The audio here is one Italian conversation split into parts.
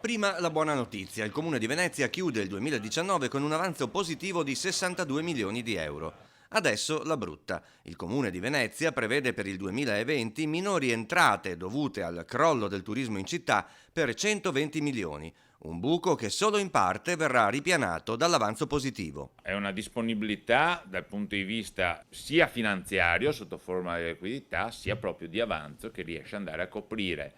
Prima la buona notizia, il Comune di Venezia chiude il 2019 con un avanzo positivo di 62 milioni di euro. Adesso la brutta. Il Comune di Venezia prevede per il 2020 minori entrate dovute al crollo del turismo in città per 120 milioni, un buco che solo in parte verrà ripianato dall'avanzo positivo. È una disponibilità dal punto di vista sia finanziario, sotto forma di liquidità, sia proprio di avanzo che riesce ad andare a coprire,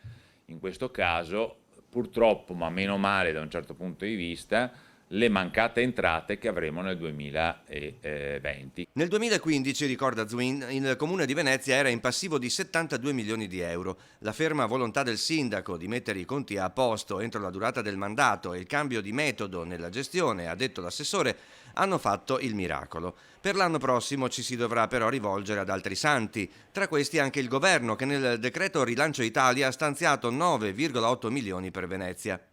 in questo caso, purtroppo, ma meno male da un certo punto di vista, le mancate entrate che avremo nel 2020. Nel 2015, ricorda Zwin, il Comune di Venezia era in passivo di 72 milioni di euro. La ferma volontà del sindaco di mettere i conti a posto entro la durata del mandato e il cambio di metodo nella gestione, ha detto l'assessore, hanno fatto il miracolo. Per l'anno prossimo ci si dovrà però rivolgere ad altri santi, tra questi anche il governo che nel decreto Rilancio Italia ha stanziato 9,8 milioni per Venezia.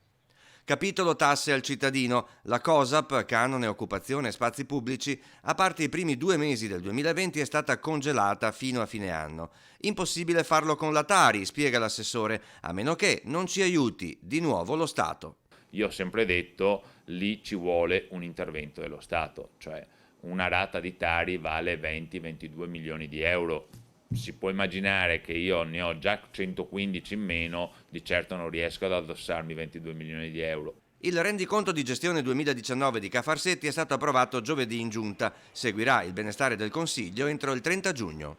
Capitolo tasse al cittadino. La COSAP, canone, occupazione e spazi pubblici, a parte i primi 2 mesi del 2020 è stata congelata fino a fine anno. Impossibile farlo con la Tari, spiega l'assessore, a meno che non ci aiuti di nuovo lo Stato. Io ho sempre detto lì ci vuole un intervento dello Stato, cioè una rata di Tari vale 20-22 milioni di euro. Si può immaginare che io ne ho già 115 in meno, di certo non riesco ad addossarmi 22 milioni di euro. Il rendiconto di gestione 2019 di Cafarsetti è stato approvato giovedì in giunta. Seguirà il benestare del Consiglio entro il 30 giugno.